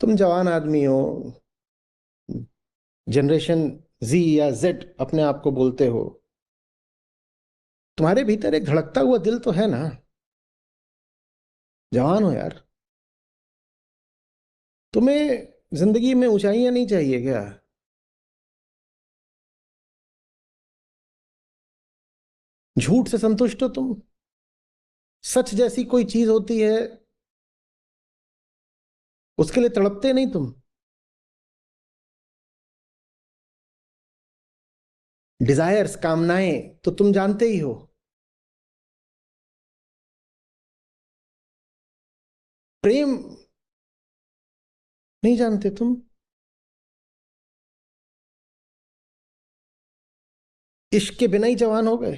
तुम जवान आदमी हो, जनरेशन जी या जेड अपने आप को बोलते हो। तुम्हारे भीतर एक धड़कता हुआ दिल तो है ना। जवान हो यार। तुम्हें जिंदगी में ऊंचाइयां नहीं चाहिए क्या? झूठ से संतुष्ट हो तुम? सच जैसी कोई चीज होती है, उसके लिए तड़पते नहीं तुम? डिजायर्स, कामनाएं तो तुम जानते ही हो। प्रेम नहीं जानते तुम? इश्क के बिना ही जवान हो गए।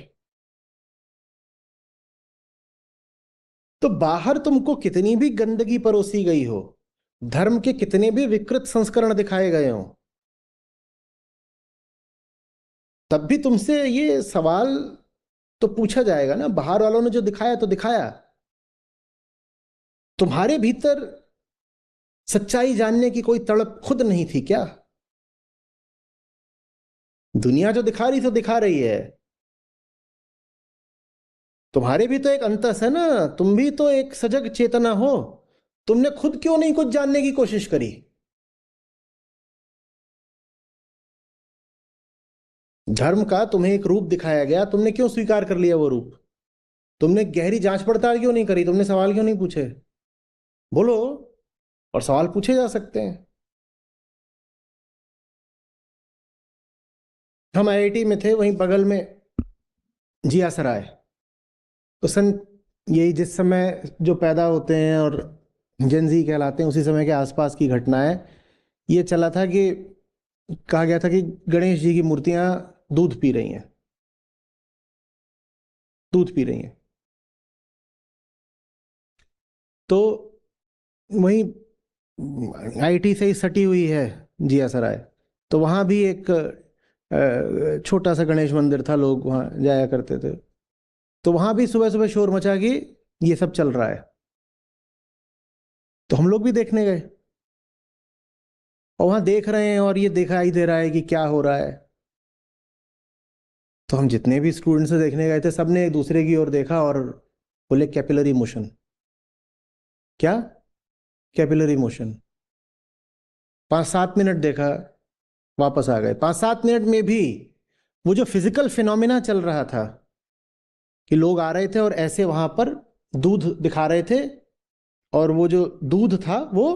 तो बाहर तुमको कितनी भी गंदगी परोसी गई हो, धर्म के कितने भी विकृत संस्करण दिखाए गए हो, तब भी तुमसे ये सवाल तो पूछा जाएगा ना। बाहर वालों ने जो दिखाया तो दिखाया, तुम्हारे भीतर सच्चाई जानने की कोई तड़प खुद नहीं थी क्या? दुनिया जो दिखा रही तो दिखा रही है, तुम्हारे भी तो एक अंतस है ना। तुम भी तो एक सजग चेतना हो। तुमने खुद क्यों नहीं कुछ जानने की कोशिश करी? धर्म का तुम्हें एक रूप दिखाया गया, तुमने क्यों स्वीकार कर लिया वो रूप? तुमने गहरी जांच पड़ताल क्यों नहीं करी? तुमने सवाल क्यों नहीं पूछे? बोलो। और सवाल पूछे जा सकते हैं। हम आईआईटी में थे, वहीं बगल में जिया सराय। तो सन यही जिस समय जो पैदा होते हैं और जेनजी कहलाते हैं, उसी समय के आसपास की घटना है। ये चला था कि कहा गया था कि गणेश जी की मूर्तियां दूध पी रही हैं, दूध पी रही हैं। तो वहीं आईटी से ही सटी हुई है जिया सराय। तो वहां भी एक छोटा सा गणेश मंदिर था, लोग वहां जाया करते थे। तो वहां भी सुबह सुबह शोर मचा कि ये सब चल रहा है। तो हम लोग भी देखने गए और वहां देख रहे हैं, और ये दिखाई दे रहा है कि क्या हो रहा है। तो हम जितने भी स्टूडेंट्स देखने गए थे, सबने एक दूसरे की ओर देखा और बोले कैपिलरी मोशन। क्या? Capillary motion. 5-7 मिनट देखा, वापस आ गए। 5-7 मिनट में भी वो जो फिजिकल फिनोमिना चल रहा था कि लोग आ रहे थे और ऐसे वहां पर दूध दिखा रहे थे, और वो जो दूध था वो,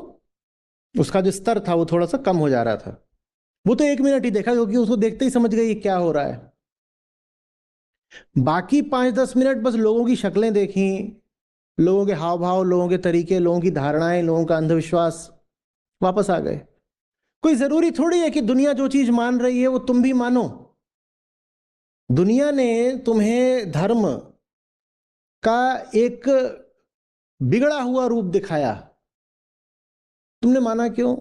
उसका जो स्तर था वो थोड़ा सा कम हो जा रहा था। वो तो 1 मिनट ही देखा, क्योंकि उसको देखते ही समझ गए ये क्या हो रहा है। बाकी 5-10 मिनट बस लोगों की शक्लें देखी, लोगों के हाव भाव, लोगों के तरीके, लोगों की धारणाएं, लोगों का अंधविश्वास, वापस आ गए। कोई जरूरी थोड़ी है कि दुनिया जो चीज मान रही है वो तुम भी मानो। दुनिया ने तुम्हें धर्म का एक बिगड़ा हुआ रूप दिखाया, तुमने माना क्यों?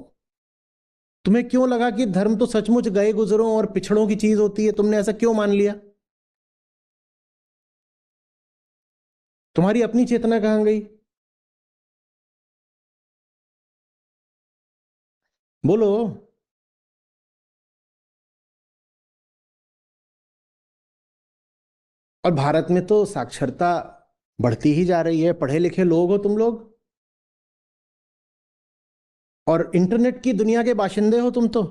तुम्हें क्यों लगा कि धर्म तो सचमुच गए गुजरों और पिछड़ों की चीज होती है? तुमने ऐसा क्यों मान लिया? तुम्हारी अपनी चेतना कहां गई? बोलो। और भारत में तो साक्षरता बढ़ती ही जा रही है, पढ़े लिखे लोग हो तुम लोग, और इंटरनेट की दुनिया के बाशिंदे हो तुम तो।